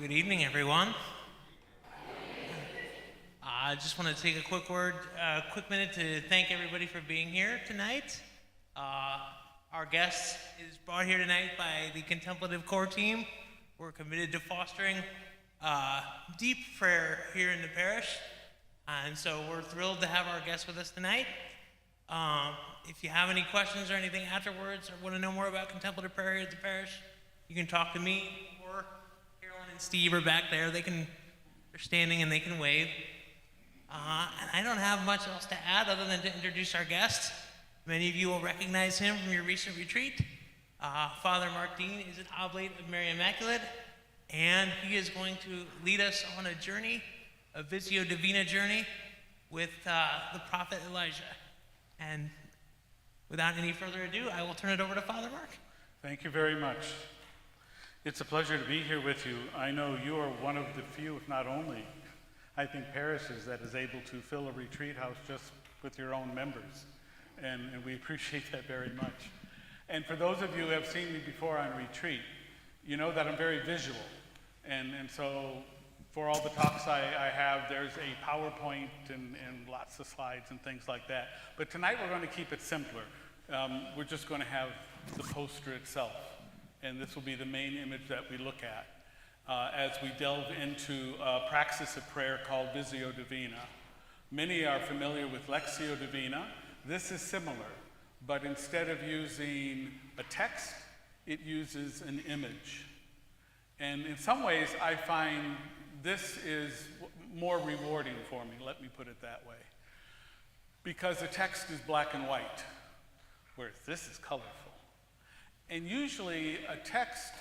Good evening, everyone. I just want to take a quick minute to thank everybody for being here tonight. Our guest is brought here tonight by the Contemplative core team. We're committed to fostering deep prayer here in the parish, and so we're thrilled to have our guest with us tonight. If you have any questions or anything afterwards, or want to know more about contemplative prayer here at the parish, you can talk to me or Carolyn and Steve are back there. They're standing and they can wave. And I don't have much else to add other than to introduce our guest. Many of you will recognize him from your recent retreat. Father Mark Dean is an oblate of Mary Immaculate, and he is going to lead us on a journey, a Visio Divina journey with the prophet Elijah. And without any further ado, I will turn it over to Father Mark. Thank you very much. It's a pleasure to be here with you. I know you are one of the few, if not only, I think, parishes that is able to fill a retreat house just with your own members. And we appreciate that very much. And for those of you who have seen me before on retreat, you know that I'm very visual. And so for all the talks I have, there's a PowerPoint and lots of slides and things like that. But tonight we're going to keep it simpler. We're just going to have the poster itself. And this will be the main image that we look at as we delve into a praxis of prayer called Visio Divina. Many are familiar with Lectio Divina. This is similar, but instead of using a text, it uses an image. And in some ways, I find this is more rewarding for me, let me put it that way. Because the text is black and white, whereas this is colorful. And usually a text,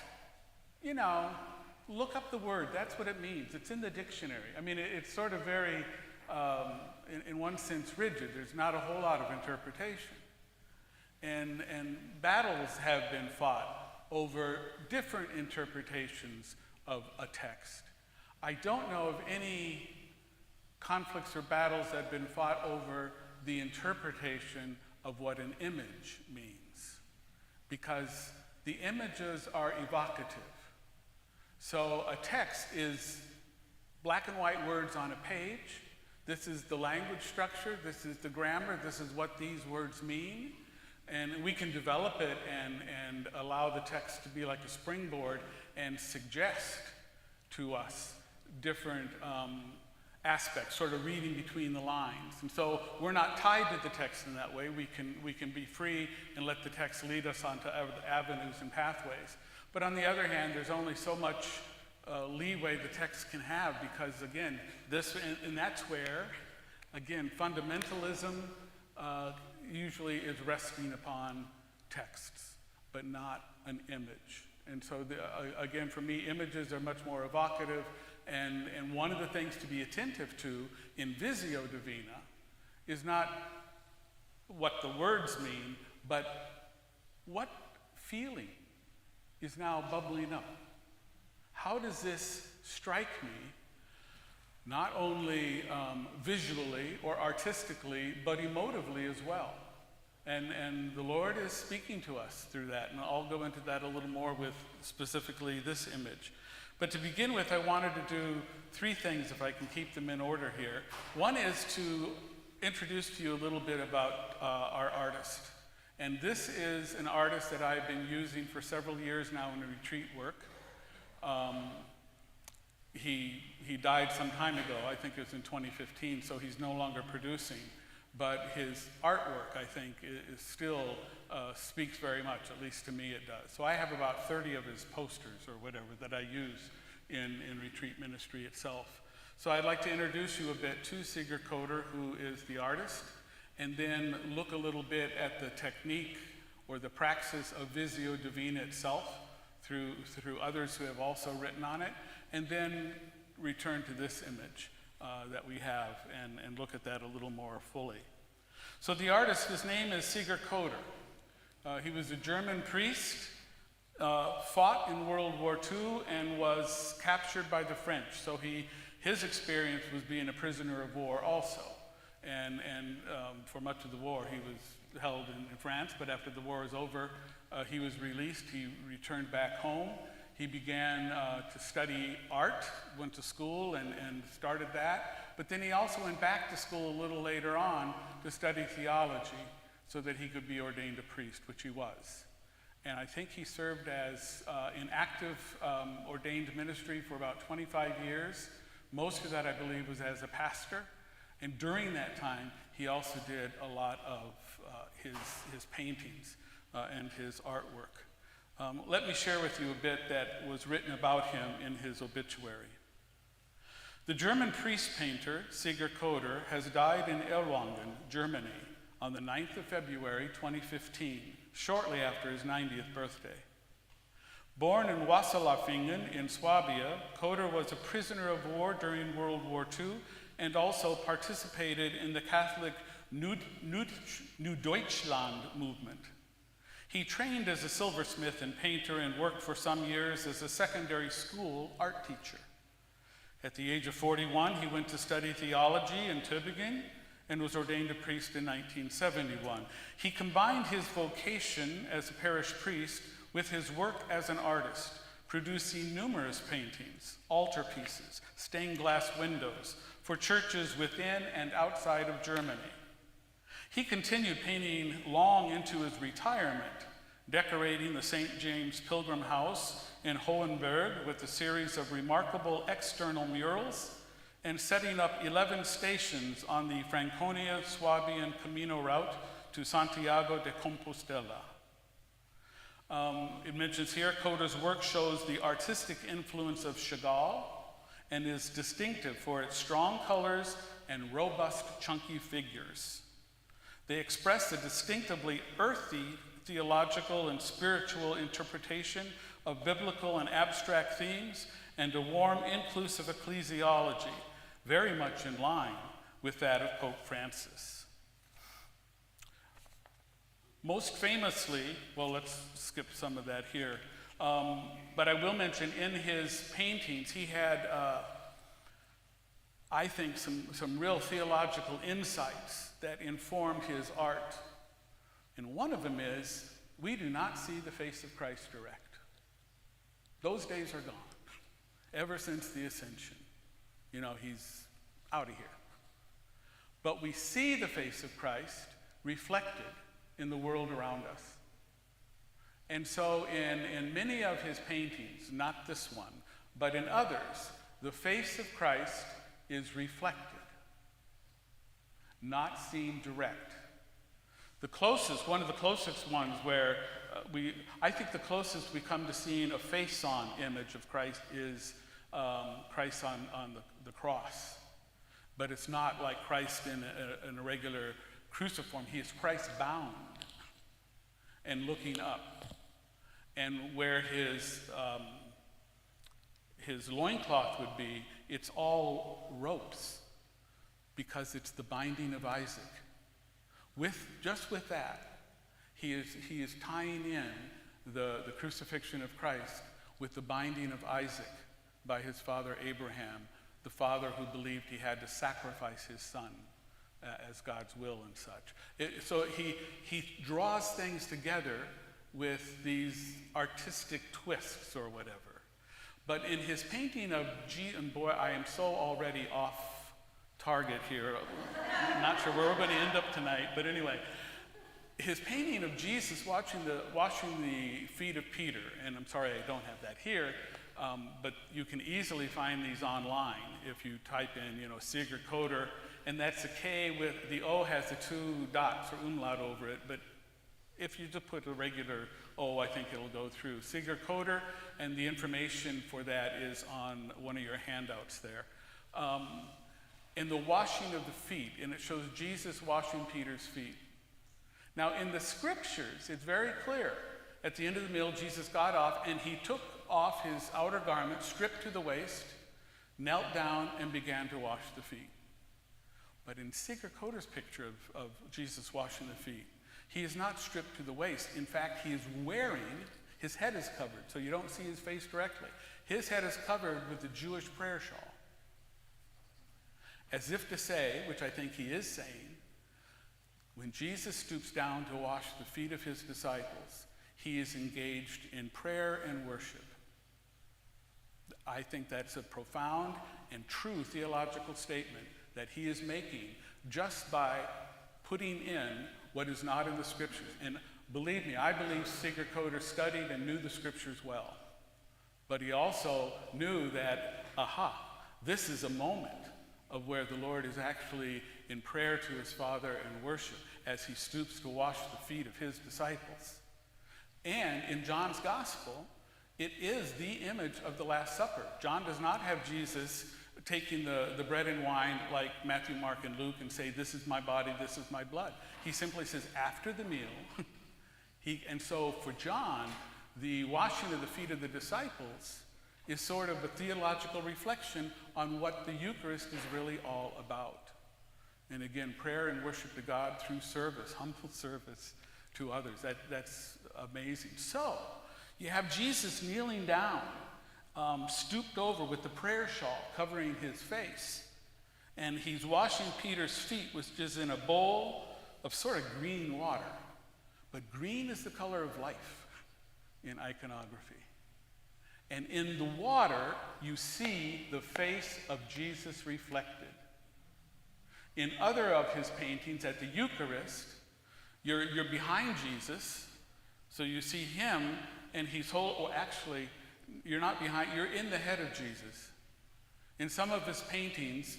look up the word, that's what it means. It's in the dictionary. I mean, it's sort of very, in one sense, rigid. There's not a whole lot of interpretation. And battles have been fought over different interpretations of a text. I don't know of any conflicts or battles that have been fought over the interpretation of what an image means, because the images are evocative. So a text is black and white words on a page. This is the language structure, this is the grammar, this is what these words mean. And we can develop it and allow the text to be like a springboard and suggest to us different aspects, sort of reading between the lines. And so we're not tied to the text in that way. We can be free and let the text lead us onto avenues and pathways. But on the other hand, there's only so much leeway the text can have, because again, and that's where, again, fundamentalism usually is resting upon texts, but not an image. And so, again, for me, images are much more evocative, and one of the things to be attentive to in Visio Divina is not what the words mean, but what feeling is now bubbling up. How does this strike me, not only visually or artistically, but emotively as well? And the Lord is speaking to us through that, and I'll go into that a little more with specifically this image. But to begin with, I wanted to do three things, if I can keep them in order here. One is to introduce to you a little bit about our artist. And this is an artist that I've been using for several years now in retreat work. He died some time ago, I think it was in 2015, so he's no longer producing. But his artwork, I think, is still speaks very much, at least to me it does. So I have about 30 of his posters or whatever that I use in retreat ministry itself. So I'd like to introduce you a bit to Sieger Köder, who is the artist, and then look a little bit at the technique or the praxis of Visio Divina itself through others who have also written on it, and then return to this image that we have and look at that a little more fully. So the artist, his name is Sieger Köder. He was a German priest, fought in World War II and was captured by the French. So his experience was being a prisoner of war also. And for much of the war, he was held in France, but after the war was over, he was released. He returned back home. He began to study art, went to school and started that. But then he also went back to school a little later on to study theology so that he could be ordained a priest, which he was. And I think he served as in active ordained ministry for about 25 years. Most of that, I believe, was as a pastor. And during that time, he also did a lot of his paintings and his artwork. Let me share with you a bit that was written about him in his obituary. The German priest painter Sieger Köder has died in Erlangen, Germany, on the 9th of February 2015, shortly after his 90th birthday. Born in Wasserlafingen in Swabia, Köder was a prisoner of war during World War II and also participated in the Catholic New Deutschland movement. He trained as a silversmith and painter and worked for some years as a secondary school art teacher. At the age of 41, he went to study theology in Tübingen and was ordained a priest in 1971. He combined his vocation as a parish priest with his work as an artist, producing numerous paintings, altarpieces, stained glass windows for churches within and outside of Germany. He continued painting long into his retirement, decorating the St. James Pilgrim House in Hohenberg with a series of remarkable external murals and setting up 11 stations on the Franconia-Swabian Camino route to Santiago de Compostela. It mentions here, Köder's work shows the artistic influence of Chagall and is distinctive for its strong colors and robust, chunky figures. They express a distinctively earthy theological and spiritual interpretation of biblical and abstract themes and a warm, inclusive ecclesiology, very much in line with that of Pope Francis. Most famously, well, let's skip some of that here, but I will mention in his paintings, he had, I think, some real theological insights that informed his art. And one of them is, we do not see the face of Christ direct. Those days are gone, ever since the ascension. You know, he's out of here. But we see the face of Christ reflected in the world around us. And so in many of his paintings, not this one, but in others, the face of Christ is reflected, not seen direct. One of the closest ones where I think the closest we come to seeing a face-on image of Christ is Christ on the cross. But it's not like Christ in a regular cruciform. He is Christ bound and looking up. And where his loincloth would be, it's all ropes because it's the binding of Isaac. Just with that, he is tying in the crucifixion of Christ with the binding of Isaac by his father Abraham, the father who believed he had to sacrifice his son as God's will and such. So he draws things together with these artistic twists or whatever. But in his painting of and boy, I am so already off target here. I'm not sure where we're going to end up tonight, but anyway, his painting of Jesus washing the feet of Peter, and I'm sorry I don't have that here, but you can easily find these online if you type in, Sieger Köder, and that's a K with the O has the two dots or umlaut over it, but if you just put a regular O, I think it'll go through. Sieger Köder, and the information for that is on one of your handouts there. In the washing of the feet, and it shows Jesus washing Peter's feet. Now, in the scriptures, it's very clear. At the end of the meal, Jesus got off, and he took off his outer garment, stripped to the waist, knelt down, and began to wash the feet. But in Sieger Köder's picture of Jesus washing the feet, he is not stripped to the waist. In fact, he is his head is covered, so you don't see his face directly. His head is covered with the Jewish prayer shawl. As if to say, which I think he is saying, when Jesus stoops down to wash the feet of his disciples, he is engaged in prayer and worship. I think that's a profound and true theological statement that he is making just by putting in what is not in the scriptures. And believe me, I believe Sieger Köder studied and knew the scriptures well. But he also knew that, this is a moment of where the Lord is actually in prayer to his Father and worship as he stoops to wash the feet of his disciples. And in John's gospel, it is the image of the Last Supper. John does not have Jesus taking the bread and wine like Matthew, Mark, and Luke and say, this is my body, this is my blood. He simply says, after the meal. And so for John, the washing of the feet of the disciples is sort of a theological reflection on what the Eucharist is really all about. And again, prayer and worship to God through service, humble service to others. That's amazing. So, you have Jesus kneeling down, stooped over with the prayer shawl covering his face. And he's washing Peter's feet, which is in a bowl of sort of green water. But green is the color of life in iconography. And in the water, you see the face of Jesus reflected. In other of his paintings at the Eucharist, you're behind Jesus, so you see him, and actually, you're not behind, you're in the head of Jesus. In some of his paintings,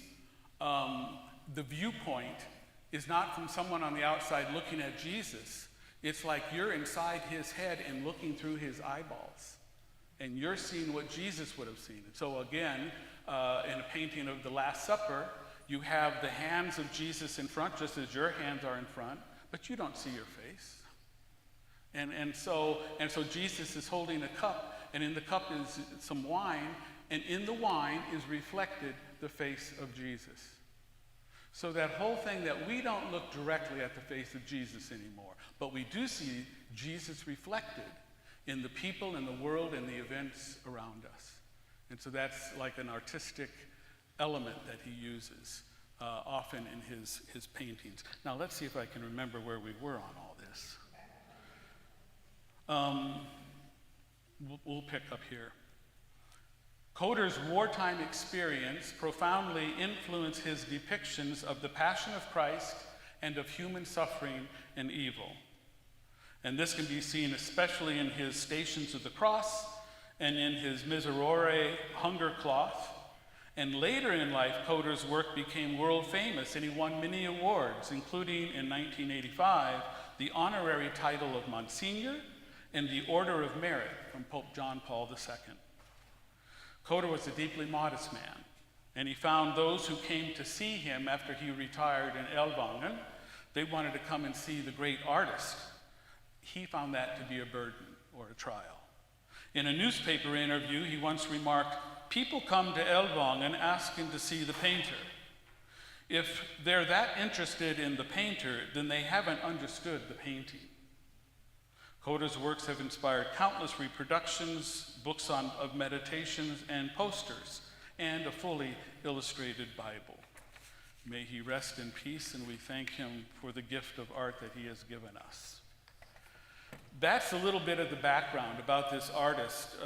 the viewpoint is not from someone on the outside looking at Jesus. It's like you're inside his head and looking through his eyeballs. And you're seeing what Jesus would have seen. So again, in a painting of the Last Supper, you have the hands of Jesus in front, just as your hands are in front, but you don't see your face. And so Jesus is holding a cup, and in the cup is some wine, and in the wine is reflected the face of Jesus. So that whole thing that we don't look directly at the face of Jesus anymore, but we do see Jesus reflected in the people, in the world, and the events around us. And so that's like an artistic element that he uses often in his paintings. Now let's see if I can remember where we were on all this. We'll pick up here. Köder's wartime experience profoundly influenced his depictions of the Passion of Christ and of human suffering and evil. And this can be seen especially in his Stations of the Cross and in his Miserere hunger cloth. And later in life, Köder's work became world famous, and he won many awards, including in 1985, the honorary title of Monsignor and the Order of Merit from Pope John Paul II. Köder was a deeply modest man, and he found those who came to see him after he retired in Ellwangen, they wanted to come and see the great artist. He found that to be a burden or a trial. In a newspaper interview, he once remarked, "People come to Ellwangen asking to see the painter. If they're that interested in the painter, then they haven't understood the painting." Köder's works have inspired countless reproductions, books of meditations, and posters, and a fully illustrated Bible. May he rest in peace, and we thank him for the gift of art that he has given us. That's a little bit of the background about this artist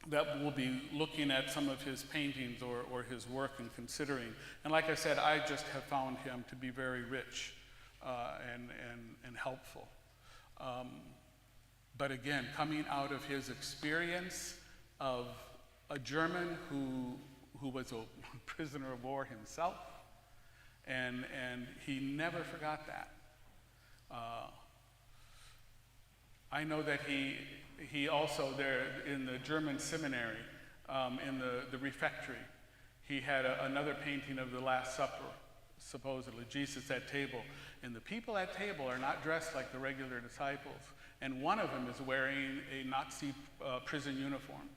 that we'll be looking at some of his paintings or his work and considering. And like I said, I just have found him to be very rich and helpful. But again, coming out of his experience of a German who was a prisoner of war himself, and he never forgot that. I know that he also there in the German seminary, in the refectory, he had another painting of the Last Supper, supposedly, Jesus at table. And the people at table are not dressed like the regular disciples. And one of them is wearing a Nazi prison uniform,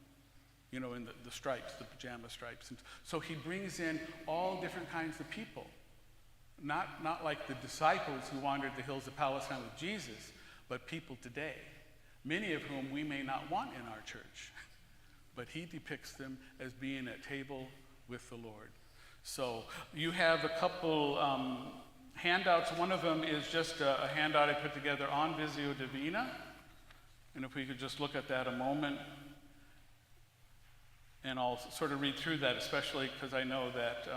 in the stripes, the pajama stripes. And so he brings in all different kinds of people. Not like the disciples who wandered the hills of Palestine with Jesus, but people today, many of whom we may not want in our church. But he depicts them as being at table with the Lord. So you have a couple handouts. One of them is just a handout I put together on Visio Divina. And if we could just look at that a moment. And I'll sort of read through that, especially because I know that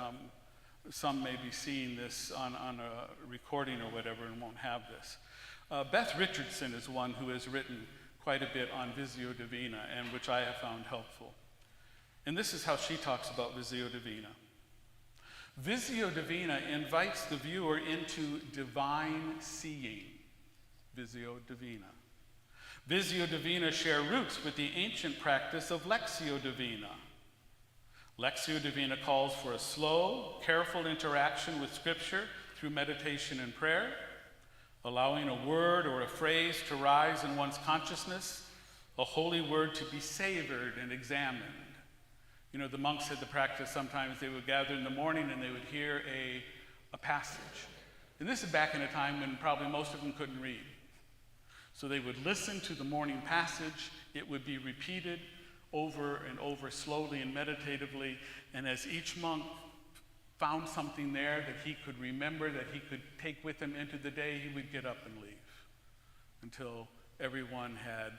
some may be seeing this on a recording or whatever and won't have this. Beth Richardson is one who has written quite a bit on Visio Divina, and which I have found helpful. And this is how she talks about Visio Divina. Visio Divina invites the viewer into divine seeing. Visio Divina. Visio Divina share roots with the ancient practice of Lectio Divina. Lectio Divina calls for a slow, careful interaction with Scripture through meditation and prayer, allowing a word or a phrase to rise in one's consciousness, a holy word to be savored and examined. You know, the monks had the practice sometimes they would gather in the morning and they would hear a passage. And this is back in a time when probably most of them couldn't read. So they would listen to the morning passage. It would be repeated over and over slowly and meditatively. And as each monk found something there that he could remember, that he could take with him into the day, he would get up and leave until everyone had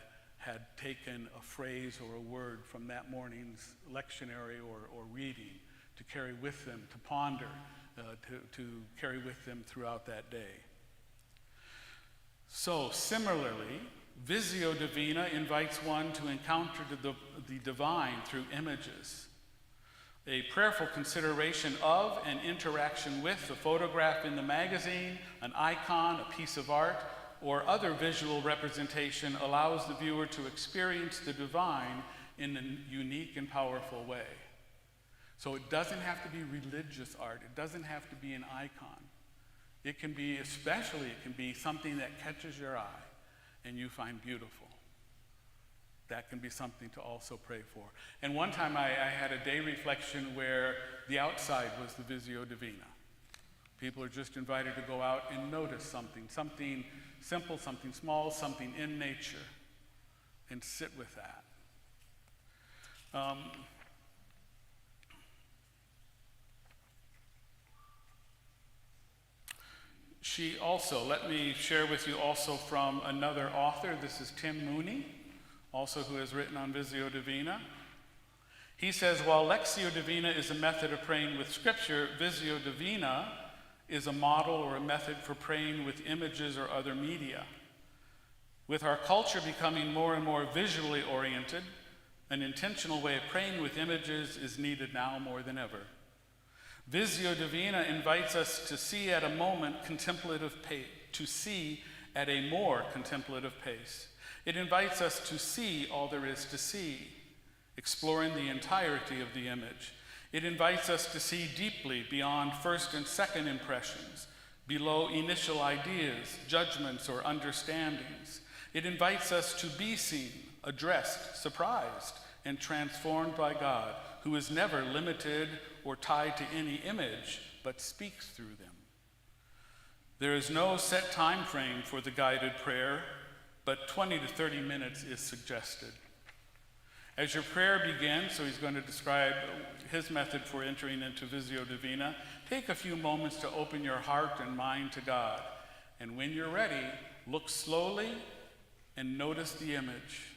taken a phrase or a word from that morning's lectionary or reading to carry with them, to ponder, to carry with them throughout that day. So similarly, Visio Divina invites one to encounter the divine through images. A prayerful consideration of and interaction with the photograph in the magazine, an icon, a piece of art, or other visual representation allows the viewer to experience the divine in a unique and powerful way. So it doesn't have to be religious art. It doesn't have to be an icon. It can be, especially, it can be something that catches your eye and you find beautiful. That can be something to also pray for. And one time I had a day reflection where the outside was the Visio Divina. People are just invited to go out and notice something simple, something small, something in nature, and sit with that. She also, let me share with you also from another author. This is Tim Mooney, also who has written on Visio Divina. He says, while Lectio Divina is a method of praying with Scripture, Visio Divina is a model or a method for praying with images or other media. With our culture becoming more and more visually oriented, an intentional way of praying with images is needed now more than ever. Visio Divina invites us to see at a moment contemplative pace, to see at a more contemplative pace. It invites us to see all there is to see, exploring the entirety of the image. It invites us to see deeply beyond first and second impressions, below initial ideas, judgments, or understandings. It invites us to be seen, addressed, surprised, and transformed by God, who is never limited or tied to any image, but speaks through them. There is no set time frame for the guided prayer, but 20 to 30 minutes is suggested. As your prayer begins, so he's going to describe his method for entering into Visio Divina, take a few moments to open your heart and mind to God. And when you're ready, look slowly and notice the image,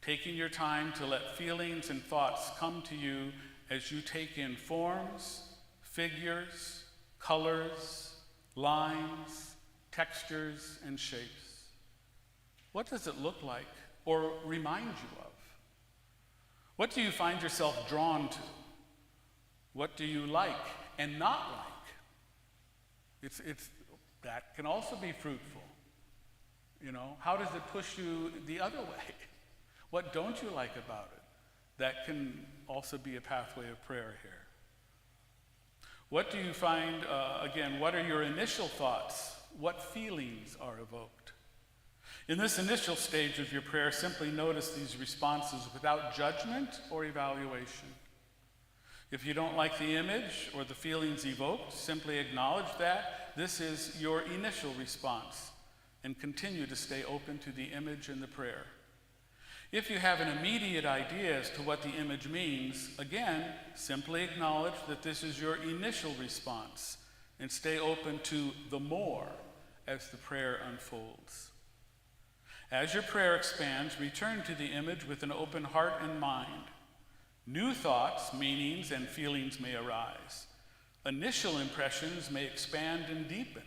taking your time to let feelings and thoughts come to you as you take in forms, figures, colors, lines, textures, and shapes. What does it look like or remind you of? What do you find yourself drawn to? What do you like and not like? That can also be fruitful. You know, how does it push you the other way? What don't you like about it? That can also be a pathway of prayer here. What do you find, again, what are your initial thoughts? What feelings are evoked? In this initial stage of your prayer, simply notice these responses without judgment or evaluation. If you don't like the image or the feelings evoked, simply acknowledge that this is your initial response and continue to stay open to the image and the prayer. If you have an immediate idea as to what the image means, again, simply acknowledge that this is your initial response and stay open to the more as the prayer unfolds. As your prayer expands, return to the image with an open heart and mind. New thoughts, meanings, and feelings may arise. Initial impressions may expand and deepen.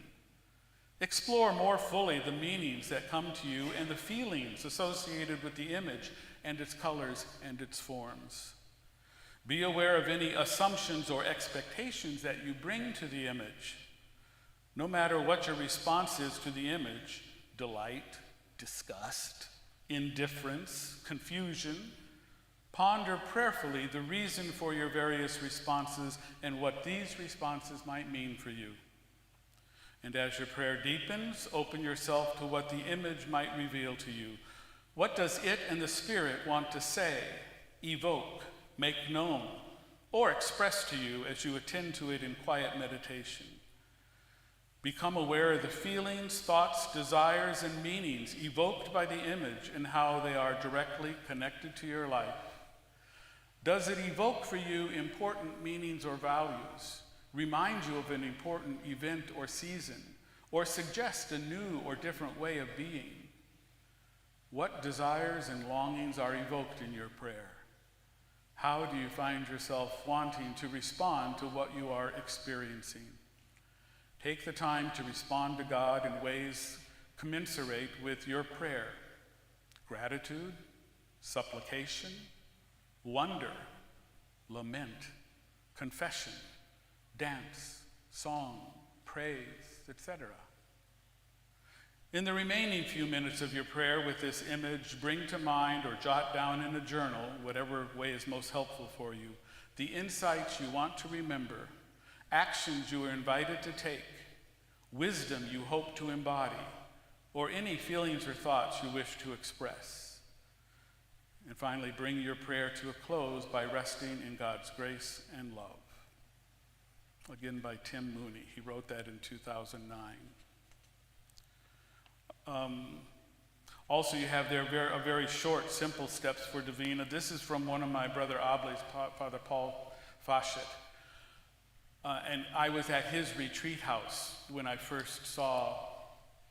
Explore more fully the meanings that come to you and the feelings associated with the image and its colors and its forms. Be aware of any assumptions or expectations that you bring to the image. No matter what your response is to the image, delight, disgust, indifference, confusion, ponder prayerfully the reason for your various responses and what these responses might mean for you. And as your prayer deepens, open yourself to what the image might reveal to you. What does it and the Spirit want to say, evoke, make known, or express to you as you attend to it in quiet meditation? Become aware of the feelings, thoughts, desires, and meanings evoked by the image and how they are directly connected to your life. Does it evoke for you important meanings or values, remind you of an important event or season, or suggest a new or different way of being? What desires and longings are evoked in your prayer? How do you find yourself wanting to respond to what you are experiencing? Take the time to respond to God in ways commensurate with your prayer. Gratitude, supplication, wonder, lament, confession, dance, song, praise, etc. In the remaining few minutes of your prayer with this image, bring to mind or jot down in a journal, whatever way is most helpful for you, the insights you want to remember, actions you are invited to take, wisdom you hope to embody, or any feelings or thoughts you wish to express. And finally, bring your prayer to a close by resting in God's grace and love. Again, by Tim Mooney. He wrote that in 2009. Also, you have there a very short, simple steps for Divina. This is from one of my brother Oblates, Father Paul Fashet. And I was at his retreat house when I first saw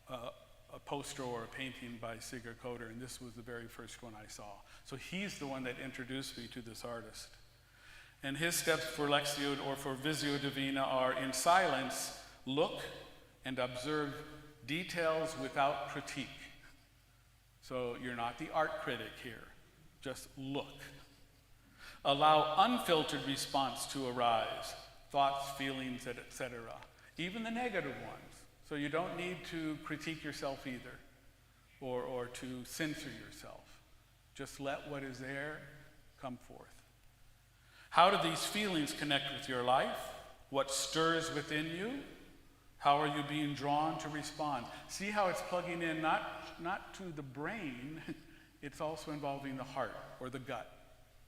a poster or a painting by Sieger Köder, and this was the very first one I saw. So he's the one that introduced me to this artist. And his steps for Lectio or for Visio Divina are: in silence, look and observe details without critique. So you're not the art critic here, just look. Allow unfiltered response to arise, thoughts, feelings, etc., even the negative ones. So you don't need to critique yourself either, or to censor yourself. Just let what is there come forth. How do these feelings connect with your life? What stirs within you? How are you being drawn to respond? See how it's plugging in not to the brain, it's also involving the heart or the gut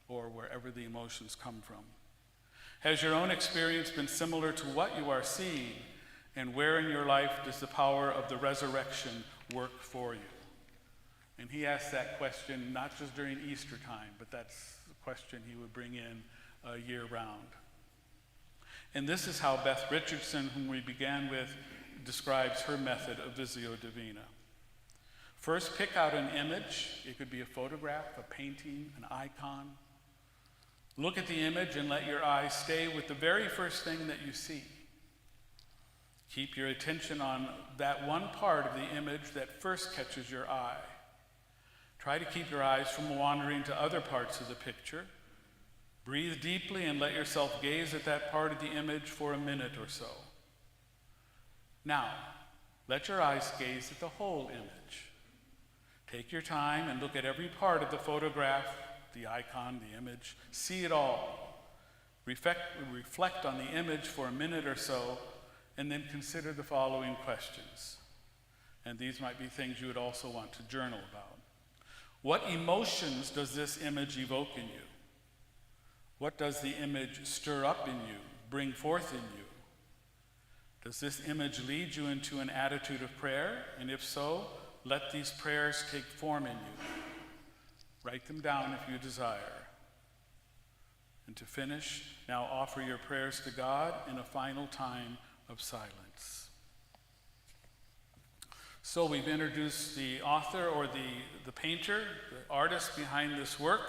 or wherever the emotions come from. Has your own experience been similar to what you are seeing? And where in your life does the power of the resurrection work for you? And he asked that question not just during Easter time, but that's the question he would bring in year round. And this is how Beth Richardson, whom we began with, describes her method of Visio Divina. First, pick out an image. It could be a photograph, a painting, an icon. Look at the image and let your eyes stay with the very first thing that you see. Keep your attention on that one part of the image that first catches your eye. Try to keep your eyes from wandering to other parts of the picture. Breathe deeply and let yourself gaze at that part of the image for a minute or so. Now, let your eyes gaze at the whole image. Take your time and look at every part of the photograph, the icon, the image. See it all. Reflect on the image for a minute or so, and then consider the following questions. And these might be things you would also want to journal about. What emotions does this image evoke in you? What does the image stir up in you, bring forth in you? Does this image lead you into an attitude of prayer? And if so, let these prayers take form in you. Write them down if you desire. And to finish, now offer your prayers to God in a final time of silence. So we've introduced the author or the painter, the artist behind this work.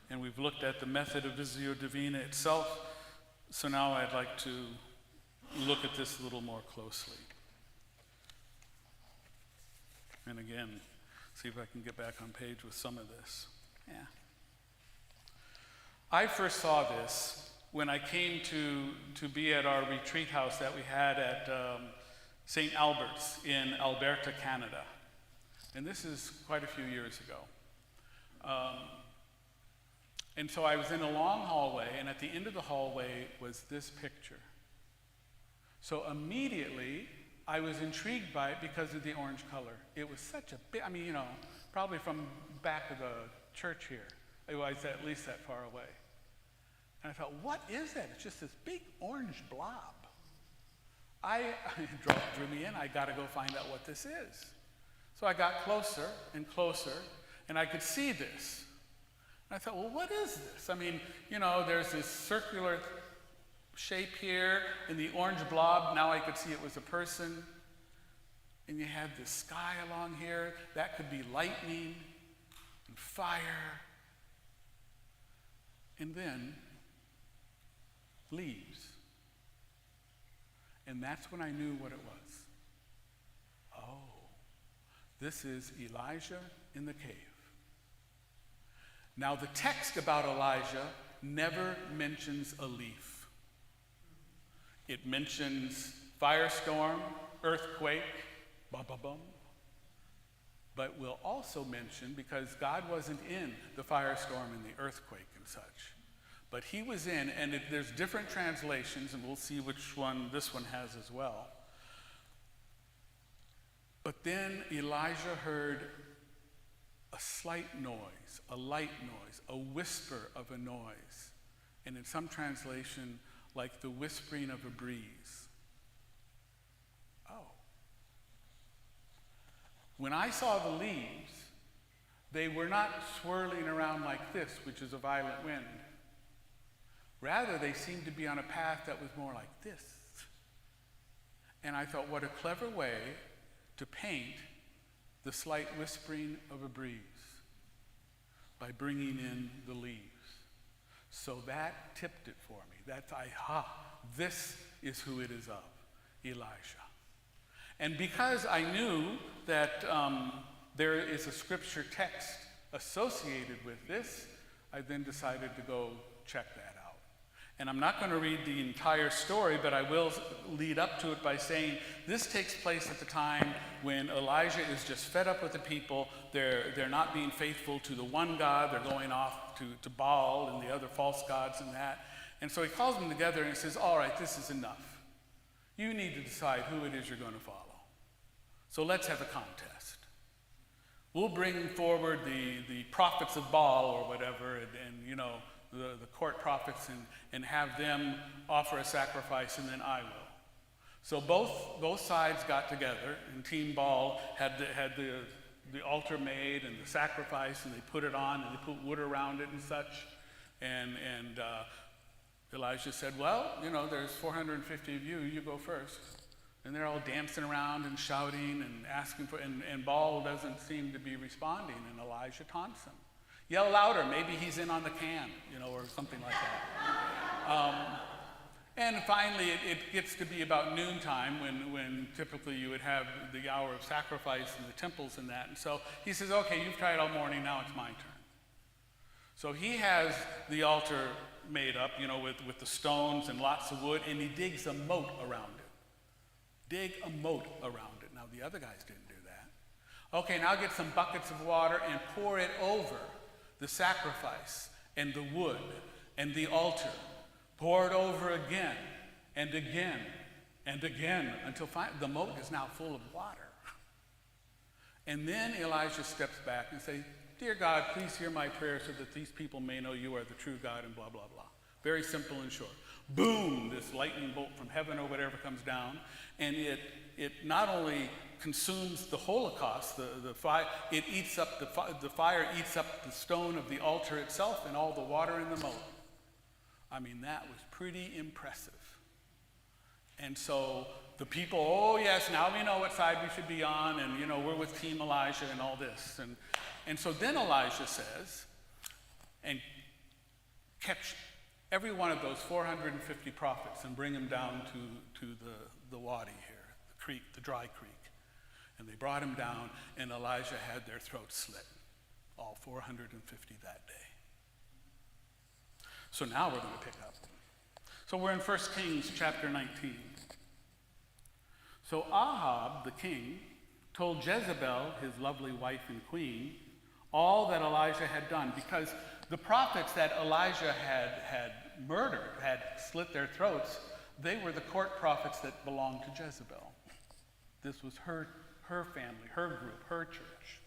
and we've looked at the method of Visio Divina itself. So now I'd like to look at this a little more closely. And again, see if I can get back on page with some of this. Yeah. I first saw this when I came to be at our retreat house that we had at St. Albert's in Alberta, Canada. And this is quite a few years ago. And so I was in a long hallway, and at the end of the hallway was this picture. So immediately, I was intrigued by it because of the orange color. It was such a big, I mean, you know, probably from back of the church here. It was at least that far away. And I thought, what is that? It's just this big orange blob. It drew me in. I got to go find out what this is. So I got closer and closer, and I could see this. And I thought, well, what is this? I mean, you know, there's this circular shape here, and the orange blob, now I could see it was a person. And you had this sky along here. That could be lightning and fire. And then leaves. And that's when I knew what it was. Oh, this is Elijah in the cave. Now, the text about Elijah never mentions a leaf. It mentions firestorm, earthquake, ba-ba-bum. But we'll also mention, because God wasn't in the firestorm and the earthquake and such, but he was in, and there's different translations, and we'll see which one this one has as well. But then Elijah heard a slight noise, a light noise, a whisper of a noise. And in some translation, like the whispering of a breeze. Oh. When I saw the leaves, they were not swirling around like this, which is a violent wind. Rather, they seemed to be on a path that was more like this. And I thought, what a clever way to paint the slight whispering of a breeze by bringing in the leaves. So that tipped it for me. That's, this is who it is of, Elijah. And because I knew that there is a scripture text associated with this, I then decided to go check that out. And I'm not going to read the entire story, but I will lead up to it by saying this takes place at the time when Elijah is just fed up with the people. They're not being faithful to the one God. They're going off to Baal and the other false gods and that. And so he calls them together and he says, all right, this is enough. You need to decide who it is you're going to follow. So let's have a contest. We'll bring forward the prophets of Baal or whatever, and you know, the court prophets, and have them offer a sacrifice, and then I will. So both sides got together, and Team Baal had the altar made and the sacrifice, and they put it on, and they put wood around it and such. And Elijah said, well, you know, there's 450 of you, you go first. And they're all dancing around and shouting and asking for, and Baal doesn't seem to be responding, and Elijah taunts him. Yell louder, maybe he's in on the can, you know, or something like that. And finally, it gets to be about noontime when typically you would have the hour of sacrifice in the temples and that. And so he says, okay, you've tried all morning, now it's my turn. So he has the altar made up, you know, with the stones and lots of wood, and he digs a moat around it. Dig a moat around it. Now, the other guys didn't do that. Okay, now get some buckets of water and pour it over the sacrifice and the wood and the altar. Pour it over again and again and again until the moat is now full of water. And then Elijah steps back and says, dear God, please hear my prayer so that these people may know you are the true God, and blah, blah, blah. Very simple and short. Boom, this lightning bolt from heaven or whatever comes down, and it not only consumes the Holocaust, the fire, it eats up the fire eats up the stone of the altar itself and all the water in the moat. I mean, that was pretty impressive. And so the people, oh yes, now we know what side we should be on, and you know, we're with Team Elijah and all this. And so then Elijah says, and catch every one of those 450 prophets and bring them down to the wadi here, the creek, the dry creek. And they brought him down, and Elijah had their throats slit, all 450 that day. So now we're going to pick up. So we're in 1 Kings chapter 19. So Ahab, the king, told Jezebel, his lovely wife and queen, all that Elijah had done, because the prophets that Elijah had murdered, had slit their throats, they were the court prophets that belonged to Jezebel. This was her family, her group, her church.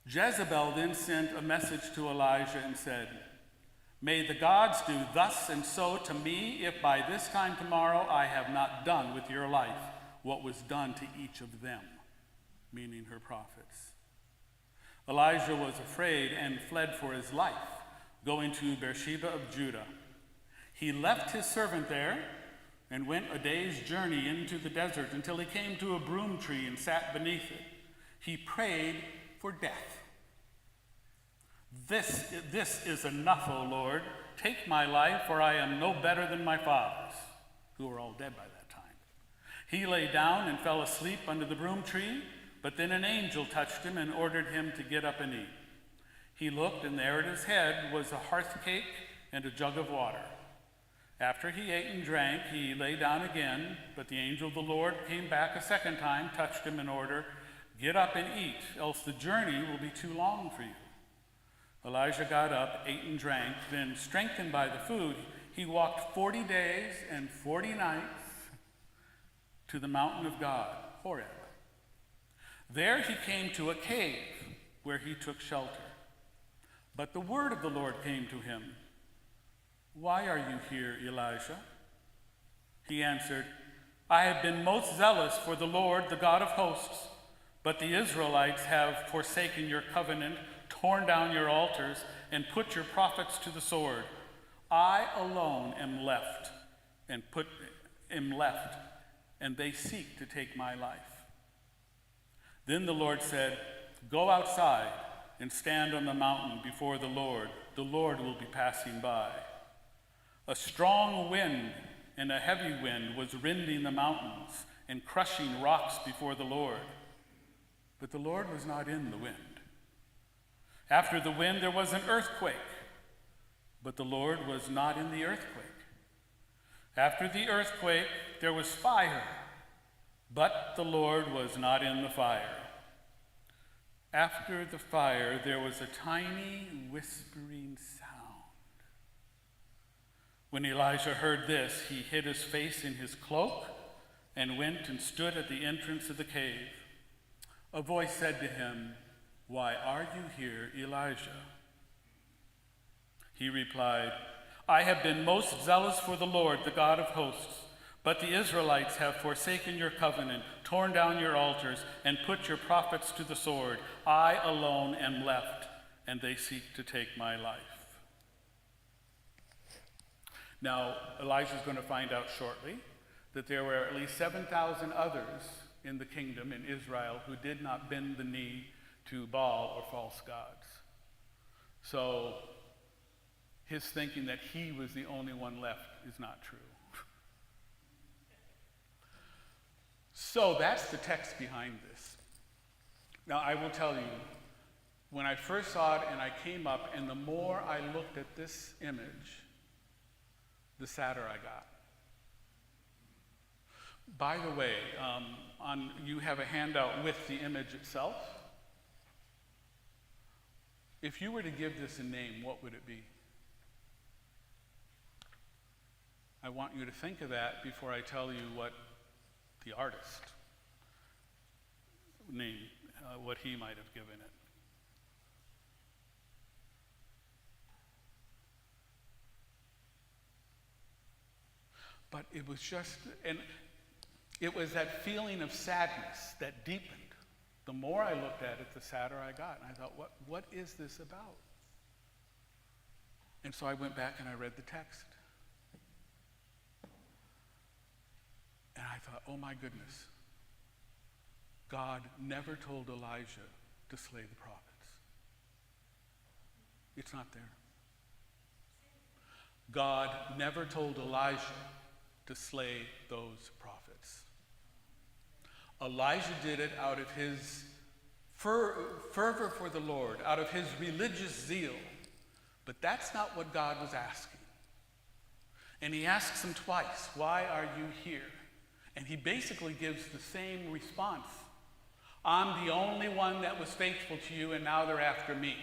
Jezebel then sent a message to Elijah and said, "May the gods do thus and so to me if by this time tomorrow I have not done with your life what was done to each of them," meaning her prophets. Elijah was afraid and fled for his life, going to Beersheba of Judah. He left his servant there and went a day's journey into the desert until he came to a broom tree and sat beneath it. He prayed for death. This is enough, O Lord. Take my life, for I am no better than my fathers, who were all dead by that time. He lay down and fell asleep under the broom tree, but then an angel touched him and ordered him to get up and eat. He looked, and there at his head was a hearth cake and a jug of water. After he ate and drank, he lay down again, but the angel of the Lord came back a second time, touched him, and ordered, "Get up and eat, else the journey will be too long for you." Elijah got up, ate and drank, then, strengthened by the food, he walked 40 days and 40 nights to the mountain of God, Horeb. There he came to a cave where he took shelter. But the word of the Lord came to him, "Why are you here, Elijah?" He answered, "I have been most zealous for the Lord, the God of hosts, but the Israelites have forsaken your covenant, torn down your altars, and put your prophets to the sword. I alone am left, and they seek to take my life." Then the Lord said, "Go outside and stand on the mountain before the Lord. The Lord will be passing by." A strong wind and a heavy wind was rending the mountains and crushing rocks before the Lord. But the Lord was not in the wind. After the wind there was an earthquake, but the Lord was not in the earthquake. After the earthquake there was fire, but the Lord was not in the fire. After the fire there was a tiny whispering sound. When Elijah heard this, he hid his face in his cloak and went and stood at the entrance of the cave. A voice said to him, "Why are you here, Elijah?" He replied, "I have been most zealous for the Lord, the God of hosts, but the Israelites have forsaken your covenant, torn down your altars, and put your prophets to the sword. I alone am left, and they seek to take my life." Now, Elijah is going to find out shortly that there were at least 7,000 others in the kingdom in Israel who did not bend the knee to Baal or false gods. So his thinking that he was the only one left is not true. So that's the text behind this. Now I will tell you, when I first saw it and I came up, and the more I looked at this image, the sadder I got. By the way, you have a handout with the image itself. If you were to give this a name, what would it be? I want you to think of that before I tell you what the artist named, what he might have given it. But it was just, and it was that feeling of sadness that deepened. The more I looked at it, the sadder I got. And I thought, what is this about? And so I went back and I read the text. And I thought, oh my goodness. God never told Elijah to slay the prophets. It's not there. God never told Elijah to slay those prophets. Elijah did it out of his fervor for the Lord, out of his religious zeal. But that's not what God was asking. And he asks him twice, "Why are you here?" And he basically gives the same response. "I'm the only one that was faithful to you, and now they're after me."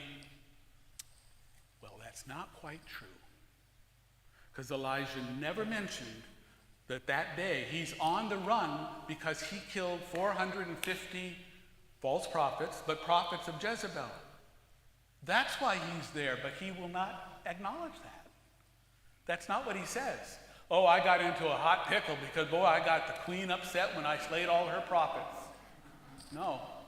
Well, that's not quite true. Because Elijah never mentioned that day he's on the run because he killed 450 false prophets, but prophets of Jezebel. That's why he's there, but he will not acknowledge that. That's not what he says. "Oh, I got into a hot pickle because, boy, I got the queen upset when I slayed all her prophets." No.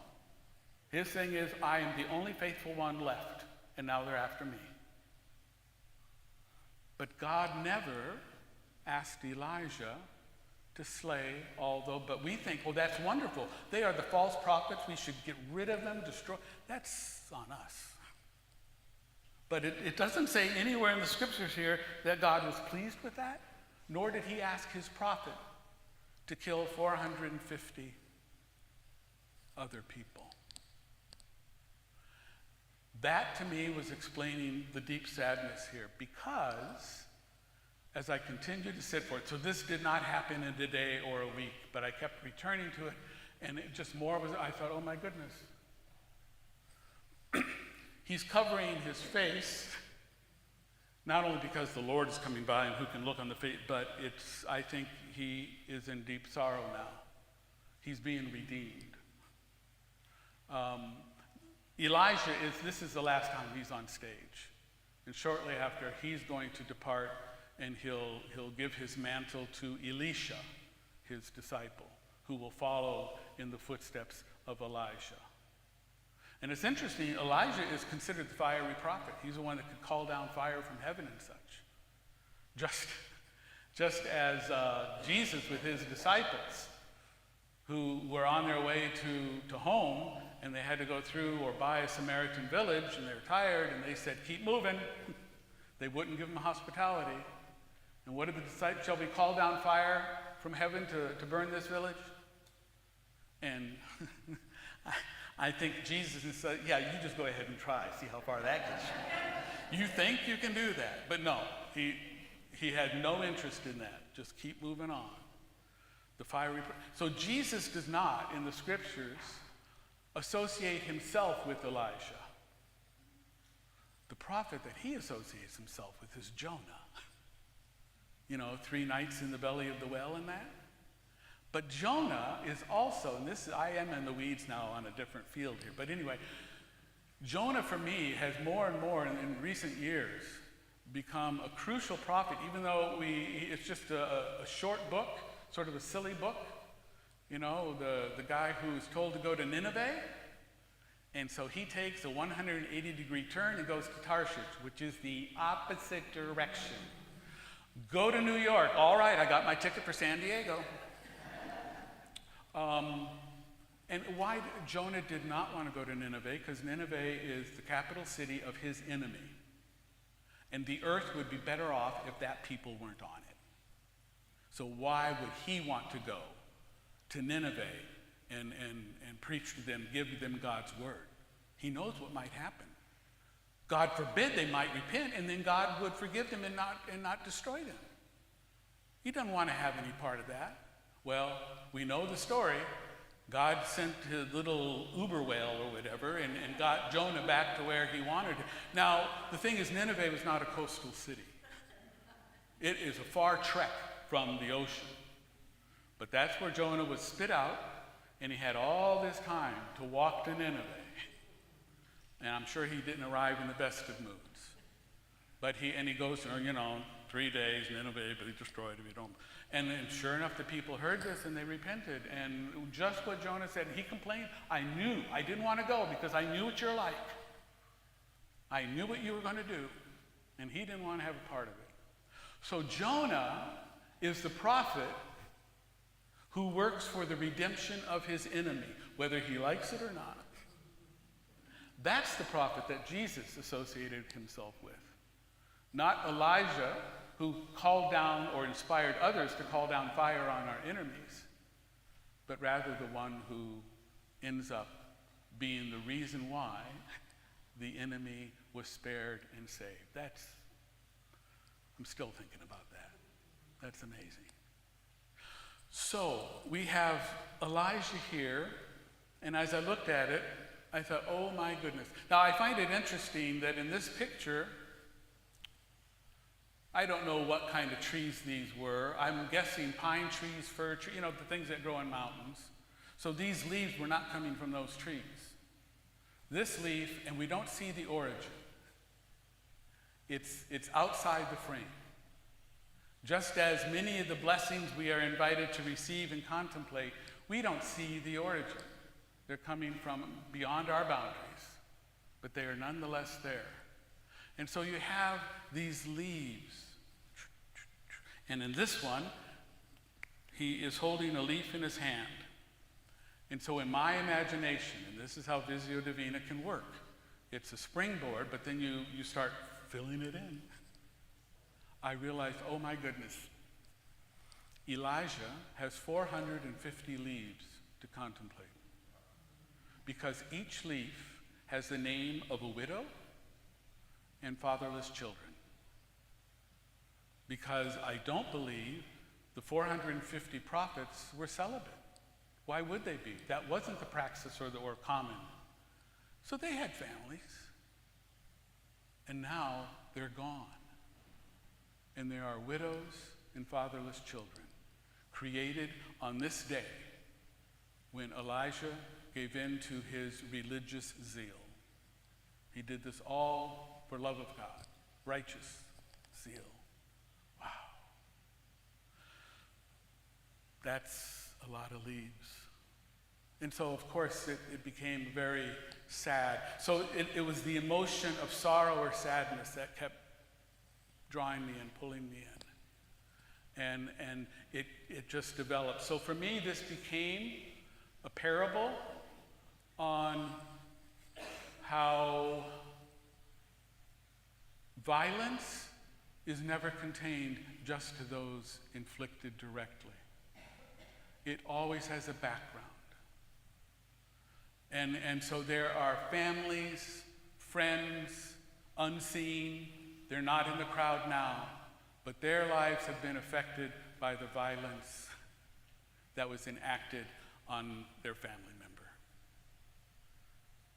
His thing is, "I am the only faithful one left, and now they're after me." But God never asked Elijah to slay but we think, well, that's wonderful. They are the false prophets. We should get rid of them, destroy. That's on us. But it doesn't say anywhere in the scriptures here that God was pleased with that, nor did he ask his prophet to kill 450 other people. That, to me, was explaining the deep sadness here, because as I continued to sit for it, so this did not happen in a day or a week, but I kept returning to it, and it just more was, I thought, oh my goodness. He's covering his face, not only because the Lord is coming by and who can look on the face, but I think he is in deep sorrow now. He's being redeemed. Elijah this is the last time he's on stage. And shortly after, he's going to depart, and he'll give his mantle to Elisha, his disciple, who will follow in the footsteps of Elijah. And it's interesting, Elijah is considered the fiery prophet. He's the one that could call down fire from heaven and such. Just as Jesus with his disciples, who were on their way to home, and they had to go through or by a Samaritan village, and they were tired, and they said, "Keep moving." They wouldn't give them hospitality. And what did the disciples? "Shall we call down fire from heaven to burn this village?" And I think Jesus said, "Yeah, you just go ahead and try, see how far that gets you. You think you can do that." But no, he had no interest in that. Just keep moving on. So Jesus does not, in the scriptures, associate himself with Elijah. The prophet that he associates himself with is Jonah. 3 nights in the belly of the whale and that. But Jonah is also, and I am in the weeds now on a different field here, but anyway, Jonah for me has more and more in recent years become a crucial prophet, even though it's just a short book, sort of a silly book. The guy who's told to go to Nineveh, and so he takes a 180-degree turn and goes to Tarshish, which is the opposite direction. Go to New York. All right, I got my ticket for San Diego. And why Jonah did not want to go to Nineveh? Because Nineveh is the capital city of his enemy. And the earth would be better off if that people weren't on it. So why would he want to go to Nineveh and preach to them, give them God's word? He knows what might happen. God forbid they might repent, and then God would forgive them and not destroy them. He doesn't want to have any part of that. Well, we know the story. God sent his little Uber whale or whatever and got Jonah back to where he wanted him. Now, the thing is, Nineveh was not a coastal city. It is a far trek from the ocean. But that's where Jonah was spit out, and he had all this time to walk to Nineveh. And I'm sure he didn't arrive in the best of moods. But he goes, 3 days, Nineveh, but he destroyed it. And sure enough, the people heard this and they repented. And just what Jonah said, he complained, I didn't want to go because I knew what you're like. I knew what you were going to do. And he didn't want to have a part of it. So Jonah is the prophet who works for the redemption of his enemy, whether he likes it or not. That's the prophet that Jesus associated himself with. Not Elijah, who called down or inspired others to call down fire on our enemies, but rather the one who ends up being the reason why the enemy was spared and saved. I'm still thinking about that. That's amazing. So we have Elijah here, and as I looked at it, I thought, oh my goodness. Now I find it interesting that in this picture, I don't know what kind of trees these were. I'm guessing pine trees, fir trees, the things that grow in mountains. So these leaves were not coming from those trees. This leaf, and we don't see the origin. It's outside the frame. Just as many of the blessings we are invited to receive and contemplate, we don't see the origin. They're coming from beyond our boundaries, but they are nonetheless there. And so you have these leaves. And in this one, he is holding a leaf in his hand. And so in my imagination, and this is how Visio Divina can work, it's a springboard, but then you start filling it in. I realized, oh my goodness, Elijah has 450 leaves to contemplate, because each leaf has the name of a widow and fatherless children. Because I don't believe the 450 prophets were celibate. Why would they be? That wasn't the praxis or common. So they had families. And now they're gone. And there are widows and fatherless children created on this day when Elijah gave in to his religious zeal. He did this all for love of God, righteous zeal. Wow. That's a lot of leaves. And so, of course, it became very sad. So it was the emotion of sorrow or sadness that kept drawing me and pulling me in. And it just developed. So for me, this became a parable on how violence is never contained just to those inflicted directly. It always has a background. And so there are families, friends, unseen. They're not in the crowd now, but their lives have been affected by the violence that was enacted on their family member.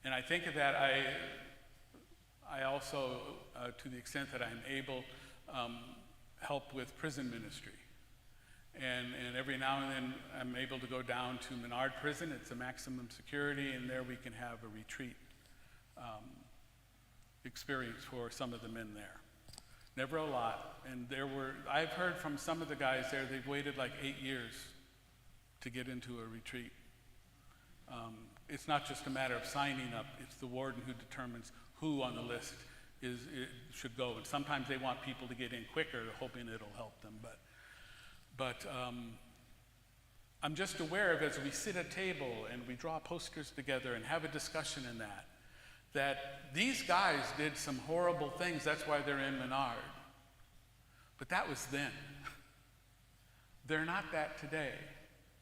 And I think of that, I also, to the extent that I'm able, help with prison ministry. And every now and then I'm able to go down to Menard Prison. It's a maximum security, and there we can have a retreat experience for some of the men there. Never a lot. And I've heard from some of the guys there, they've waited like 8 years to get into a retreat. It's not just a matter of signing up, it's the warden who determines who on the list should go. And sometimes they want people to get in quicker, hoping it'll help them. But I'm just aware of, as we sit at table and we draw posters together and have a discussion in that these guys did some horrible things. That's why they're in Menard. But that was then. They're not that today.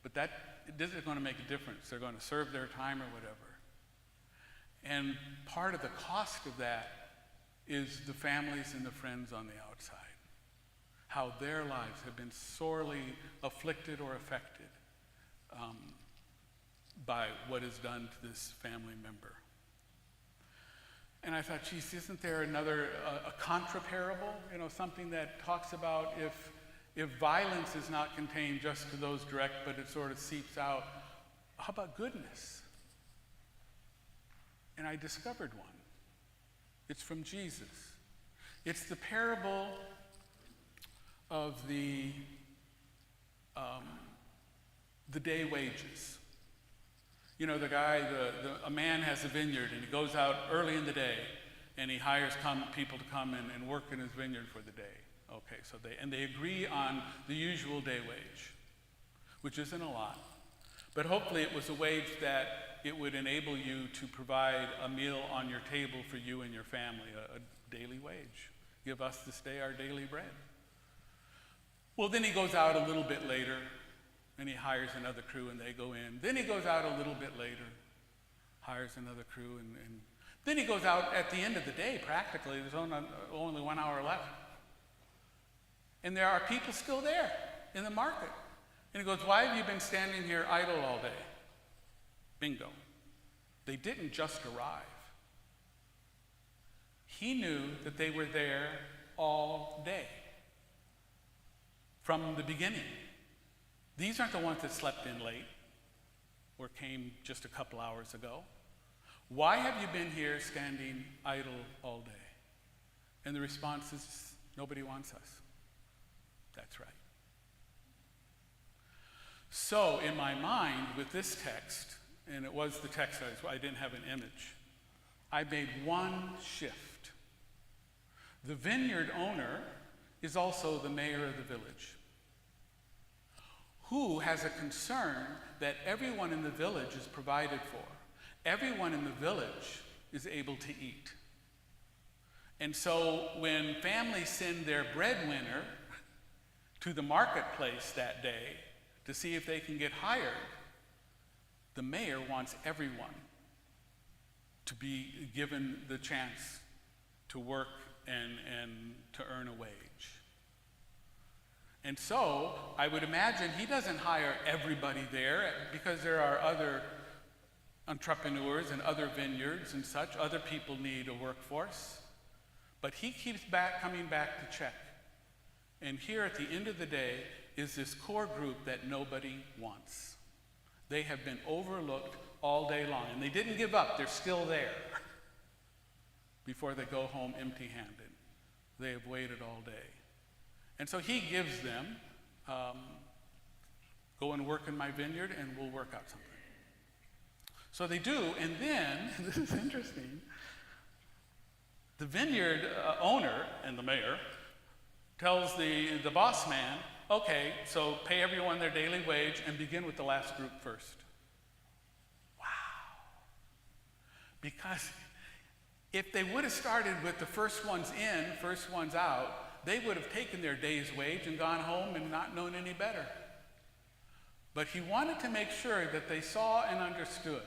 But that isn't going to make a difference. They're going to serve their time or whatever. And part of the cost of that is the families and the friends on the outside. How their lives have been sorely afflicted or affected by what is done to this family member. And I thought, geez, isn't there another, a contra parable? Something that talks about if violence is not contained just to those direct, but it sort of seeps out, how about goodness? And I discovered one. It's from Jesus. It's the parable of the day wages. The guy, a man has a vineyard, and he goes out early in the day, and he hires people to come and work in his vineyard for the day. Okay, so they agree on the usual day wage, which isn't a lot. But hopefully it was a wage that it would enable you to provide a meal on your table for you and your family, a daily wage. Give us this day our daily bread. Well, then he goes out a little bit later, and he hires another crew, and they go in. Then he goes out a little bit later, hires another crew, and then he goes out at the end of the day, practically. There's only 1 hour left. And there are people still there in the market. And he goes, why have you been standing here idle all day? Bingo. They didn't just arrive. He knew that they were there all day, from the beginning. These aren't the ones that slept in late or came just a couple hours ago. Why have you been here standing idle all day? And the response is, nobody wants us. That's right. So in my mind, with this text, and it was the text I didn't have an image, I made one shift. The vineyard owner is also the mayor of the village, who has a concern that everyone in the village is provided for. Everyone in the village is able to eat. And so when families send their breadwinner to the marketplace that day to see if they can get hired, the mayor wants everyone to be given the chance to work and to earn a wage. And so I would imagine he doesn't hire everybody there, because there are other entrepreneurs and other vineyards and such. Other people need a workforce. But he keeps coming back to check. And here at the end of the day is this core group that nobody wants. They have been overlooked all day long, and they didn't give up. They're still there before they go home empty-handed. They have waited all day. And so he gives them, go and work in my vineyard and we'll work out something. So they do, and then, this is interesting, the vineyard owner and the mayor tells the boss man, okay, so pay everyone their daily wage and begin with the last group first. Wow. Because if they would have started with the first ones in, first ones out, they would have taken their day's wage and gone home and not known any better. But he wanted to make sure that they saw and understood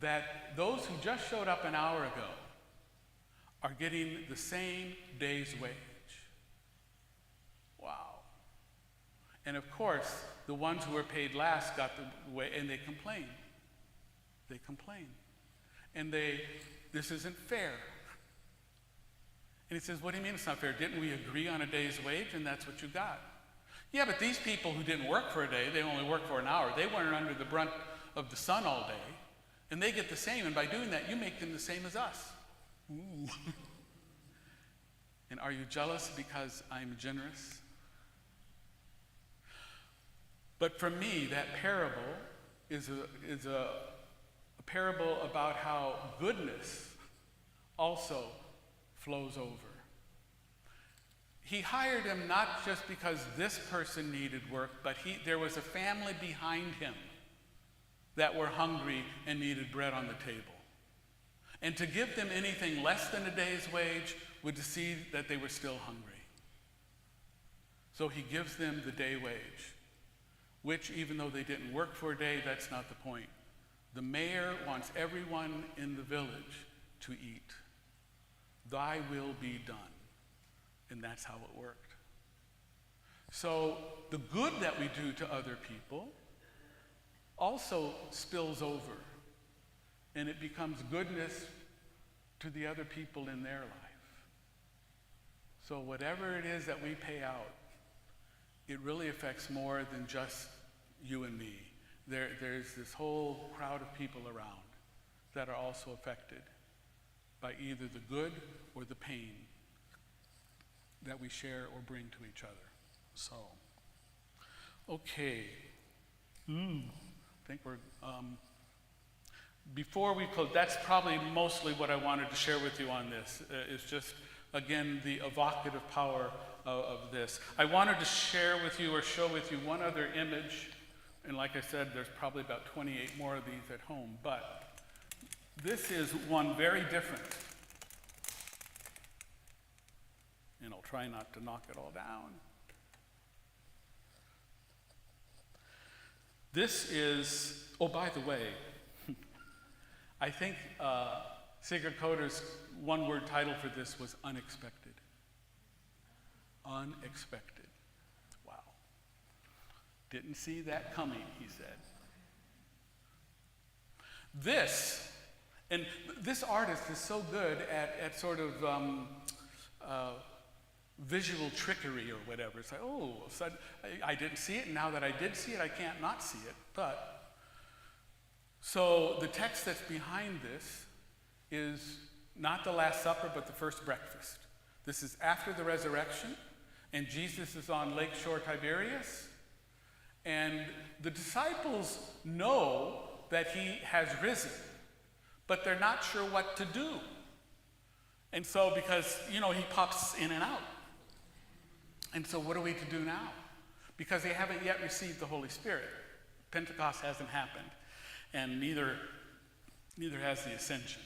that those who just showed up an hour ago are getting the same day's wage. Wow. And of course, the ones who were paid last got the way, and they complained. They complained. And this isn't fair. And he says, what do you mean it's not fair? Didn't we agree on a day's wage and that's what you got? Yeah, but these people who didn't work for a day, they only worked for an hour. They weren't under the brunt of the sun all day. And they get the same, and by doing that, you make them the same as us. Ooh. And are you jealous because I'm generous? But for me, that parable is a parable about how goodness also flows over. He hired him not just because this person needed work, but there was a family behind him that were hungry and needed bread on the table. And to give them anything less than a day's wage would to see that they were still hungry. So he gives them the day wage, which, even though they didn't work for a day, that's not the point. The mayor wants everyone in the village to eat. Thy will be done. And that's how it worked. So the good that we do to other people also spills over, and it becomes goodness to the other people in their life. So whatever it is that we pay out, it really affects more than just you and me. There's this whole crowd of people around that are also affected by either the good or the pain that we share or bring to each other. So, okay. I think we're, before we close, that's probably mostly what I wanted to share with you on this, is just, again, the evocative power of this. I wanted to share with you or show with you one other image, and like I said, there's probably about 28 more of these at home, but this is one very different. And I'll try not to knock it all down. This is, oh, by the way, I think Sieger Köder's one-word title for this was unexpected. Unexpected. Wow. Didn't see that coming, he said. This artist is so good at sort of visual trickery or whatever. It's like, oh, I didn't see it, and now that I did see it, I can't not see it. So the text that's behind this is not the Last Supper, but the first breakfast. This is after the resurrection, and Jesus is on Lake Shore Tiberias, and the disciples know that he has risen, but they're not sure what to do. And so, because, he pops in and out. And so what are we to do now? Because they haven't yet received the Holy Spirit. Pentecost hasn't happened, and neither has the Ascension.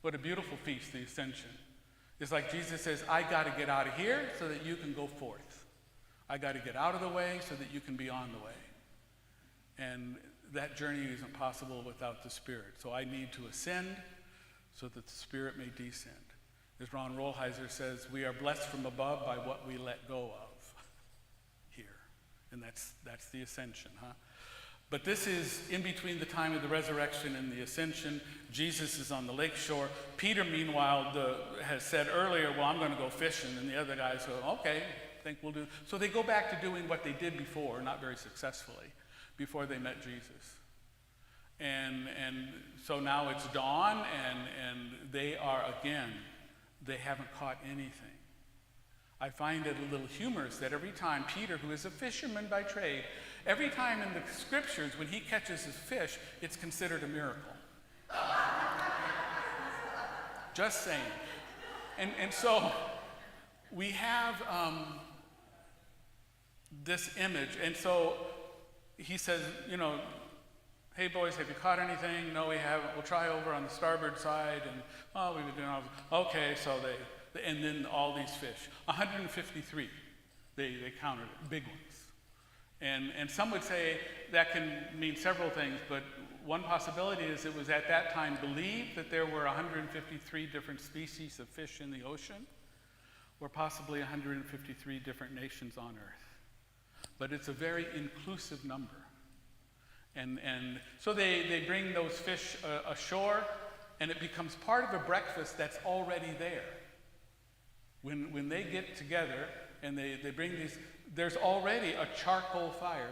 What a beautiful feast, the Ascension. It's like Jesus says, I got to get out of here so that you can go forth. I got to get out of the way so that you can be on the way. And that journey isn't possible without the Spirit. So I need to ascend so that the Spirit may descend. As Ron Rolheiser says, we are blessed from above by what we let go of here. And that's the ascension, huh? But this is in between the time of the resurrection and the ascension. Jesus is on the lake shore. Peter, meanwhile, has said earlier, well, I'm going to go fishing. And the other guys go, okay, I think we'll do. So they go back to doing what they did before, not very successfully, before they met Jesus. And so now it's dawn, and they are again, they haven't caught anything. I find it a little humorous that every time Peter, who is a fisherman by trade, every time in the scriptures when he catches his fish, it's considered a miracle. Just saying. And so we have this image, and so he says, hey boys, have you caught anything? No, we haven't. We'll try over on the starboard side, and we've been doing all this. Okay, so and then all these fish, 153, they counted it, big ones. And some would say that can mean several things, but one possibility is it was at that time believed that there were 153 different species of fish in the ocean, or possibly 153 different nations on earth. But it's a very inclusive number. And so they bring those fish ashore, and it becomes part of a breakfast that's already there. When they get together and they bring these, there's already a charcoal fire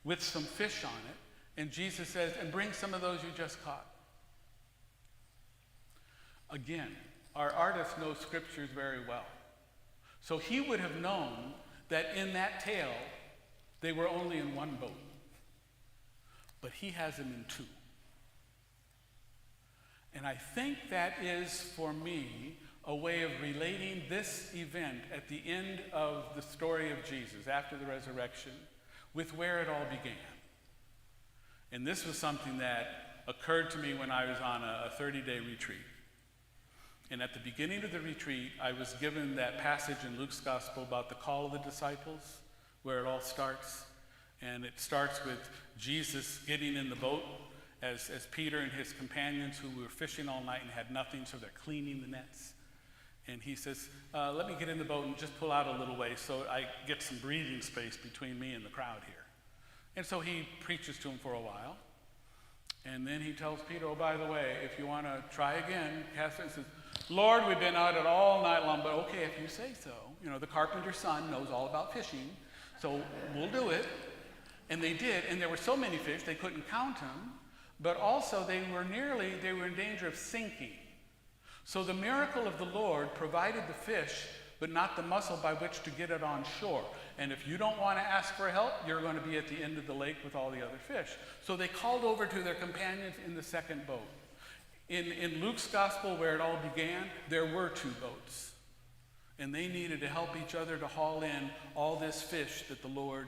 with some fish on it, and Jesus says, and bring some of those you just caught. Again, our artist knows scriptures very well. So he would have known that in that tale, they were only in one boat. But he has them in two. And I think that is, for me, a way of relating this event at the end of the story of Jesus, after the resurrection, with where it all began. And this was something that occurred to me when I was on a 30-day retreat. And at the beginning of the retreat, I was given that passage in Luke's gospel about the call of the disciples, where it all starts. And it starts with Jesus getting in the boat as Peter and his companions, who were fishing all night and had nothing, so they're cleaning the nets. And he says, let me get in the boat and just pull out a little way so I get some breathing space between me and the crowd here. And so he preaches to him for a while. And then he tells Peter, oh, by the way, if you want to try again, cast it, and says, Lord, we've been out it all night long, but okay, if you say so. The carpenter's son knows all about fishing, so we'll do it. And they did, and there were so many fish, they couldn't count them, but also they were in danger of sinking. So the miracle of the Lord provided the fish, but not the muscle by which to get it on shore. And if you don't want to ask for help, you're going to be at the end of the lake with all the other fish. So they called over to their companions in the second boat. In Luke's gospel, where it all began, there were two boats. And they needed to help each other to haul in all this fish that the Lord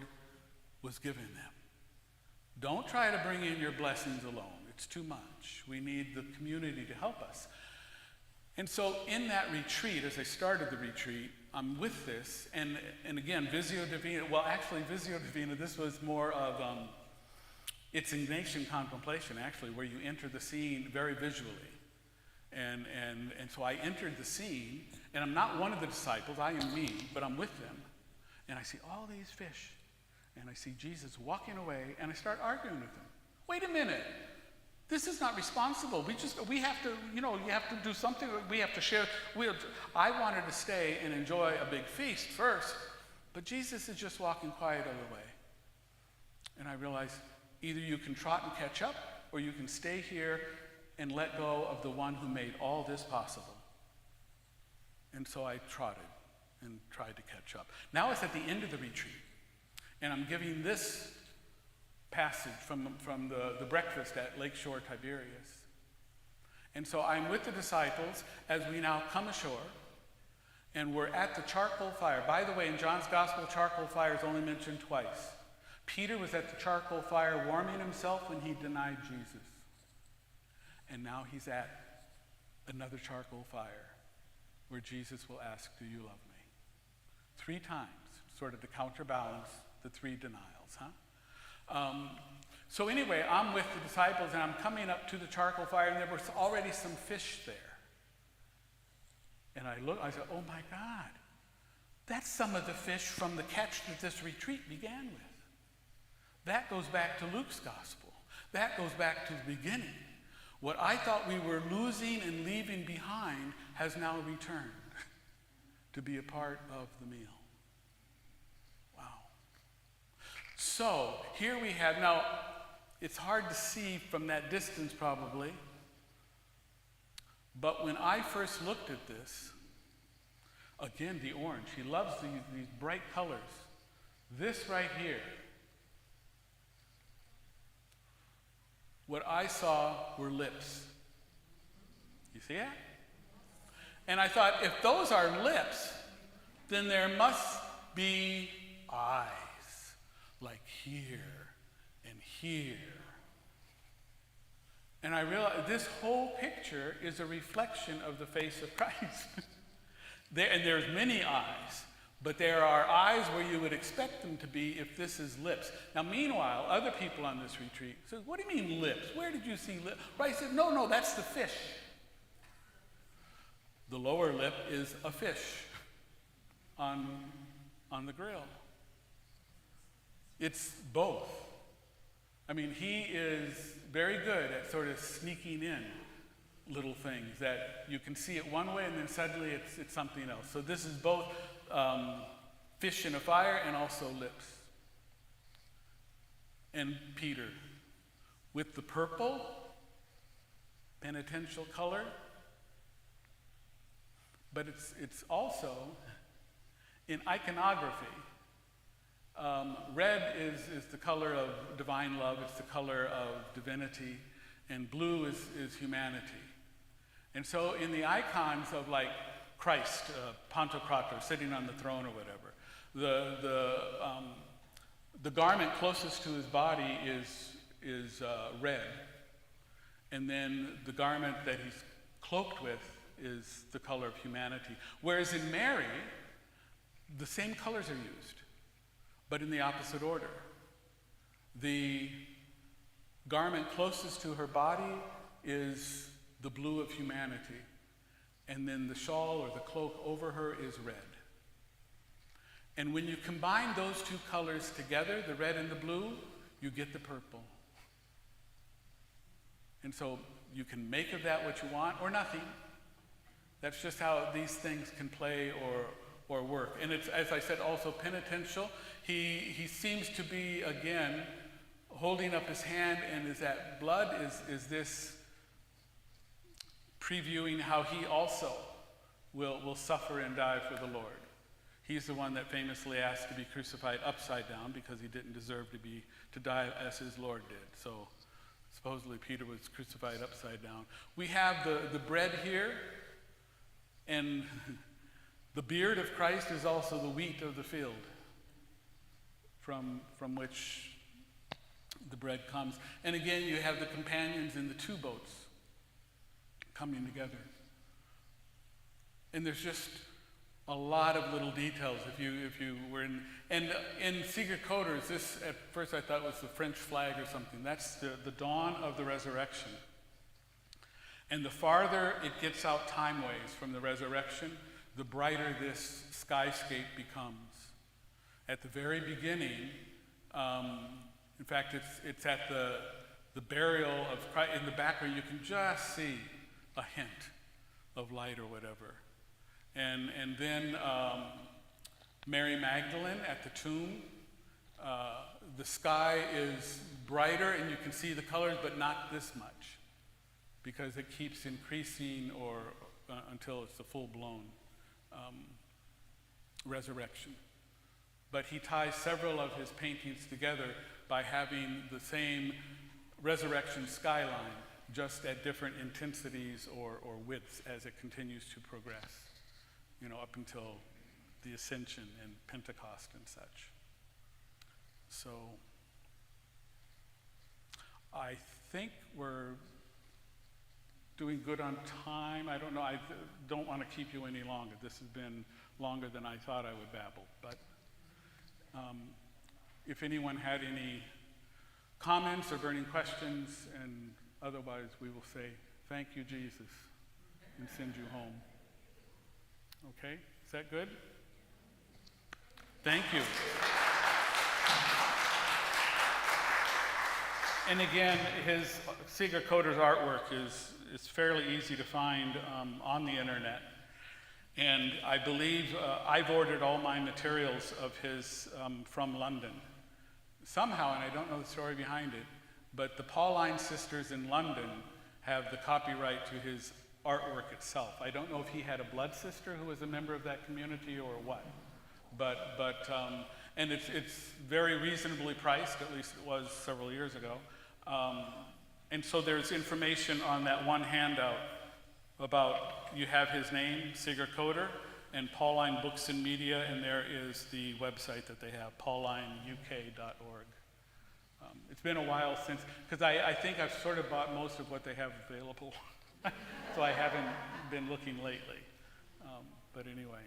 was giving them. Don't try to bring in your blessings alone. It's too much. We need the community to help us. And so in that retreat, as I started the retreat, I'm with this, and again, Visio Divina, well, actually, Visio Divina, this was more of, it's Ignatian contemplation, actually, where you enter the scene very visually. And so I entered the scene, and I'm not one of the disciples, I am me, but I'm with them. And I see all these fish, and I see Jesus walking away, and I start arguing with them. Wait a minute. This is not responsible. We have to, you have to do something. We have to share. I wanted to stay and enjoy a big feast first, but Jesus is just walking quietly away. And I realized either you can trot and catch up, or you can stay here and let go of the one who made all this possible. And so I trotted and tried to catch up. Now it's at the end of the retreat, and I'm giving this passage from the breakfast at Lakeshore Tiberias. And so I'm with the disciples as we now come ashore, and we're at the charcoal fire. By the way, in John's Gospel, charcoal fire is only mentioned twice. Peter was at the charcoal fire warming himself when he denied Jesus. And now he's at another charcoal fire where Jesus will ask, do you love me? 3 times, sort of to counterbalance the 3 denials, huh? So anyway, I'm with the disciples, and I'm coming up to the charcoal fire, and there was already some fish there. And I said, oh my God, that's some of the fish from the catch that this retreat began with. That goes back to Luke's gospel. That goes back to the beginning. What I thought we were losing and leaving behind has now returned to be a part of the meal. Wow. So here we have, now it's hard to see from that distance probably, but when I first looked at this, again, the orange, he loves these bright colors. This right here, what I saw were lips. You see that? And I thought, if those are lips, then there must be eyes, like here and here. And I realized this whole picture is a reflection of the face of Christ. There's many eyes, but there are eyes where you would expect them to be if this is lips. Now, meanwhile, other people on this retreat said, what do you mean lips? Where did you see lips? Right, said, no, that's the fish. The lower lip is a fish on the grill. It's both. I mean, he is very good at sort of sneaking in little things that you can see it one way and then suddenly it's something else. So this is both fish in a fire and also lips. And Peter, with the purple penitential color, but it's also in iconography. Red is the color of divine love, it's the color of divinity, and blue is humanity. And so in the icons of like Christ, Pantocrator, sitting on the throne or whatever, the garment closest to his body is red, and then the garment that he's cloaked with is the color of humanity. Whereas in Mary, the same colors are used, but in the opposite order. The garment closest to her body is the blue of humanity, and then the shawl or the cloak over her is red. And when you combine those two colors together, the red and the blue, you get the purple. And so you can make of that what you want or nothing. That's just how these things can play or work. And it's, as I said, also penitential. He seems to be, again, holding up his hand, and is that blood is this previewing how he also will suffer and die for the Lord. He's the one that famously asked to be crucified upside down because he didn't deserve to die as his Lord did. So supposedly Peter was crucified upside down. We have the bread here, and the beard of Christ is also the wheat of the field from which the bread comes. And again, you have the companions in the 2 boats coming together. And there's just a lot of little details. If you were in Sieger Köder's, this at first I thought was the French flag or something. That's the dawn of the resurrection. And the farther it gets out time-ways from the resurrection, the brighter this skyscape becomes. At the very beginning, in fact, it's at the burial of Christ, in the back where you can just see a hint of light or whatever. And then Mary Magdalene at the tomb, the sky is brighter and you can see the colors, but not this much, because it keeps increasing or until it's the full-blown resurrection. But he ties several of his paintings together by having the same resurrection skyline, just at different intensities or widths as it continues to progress, up until the Ascension and Pentecost and such. So I think we're doing good on time. I don't know, I don't want to keep you any longer. This has been longer than I thought I would babble, but if anyone had any comments or burning questions, and otherwise we will say, thank you, Jesus, and send you home. Okay, is that good? Thank you. And again, his Sieger Köder's artwork is fairly easy to find on the internet. And I believe I've ordered all my materials of his from London. Somehow, and I don't know the story behind it, but the Pauline sisters in London have the copyright to his artwork itself. I don't know if he had a blood sister who was a member of that community or what. And it's very reasonably priced, at least it was several years ago. And so there's information on that one handout about, you have his name, Sieger Köder, and Pauline Books and Media, and there is the website that they have, paulineuk.org. It's been a while since, because I think I've sort of bought most of what they have available, so I haven't been looking lately. But anyway,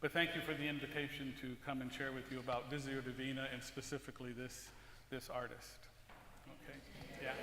but thank you for the invitation to come and share with you about Visio Divina and specifically this artist. Okay, yeah.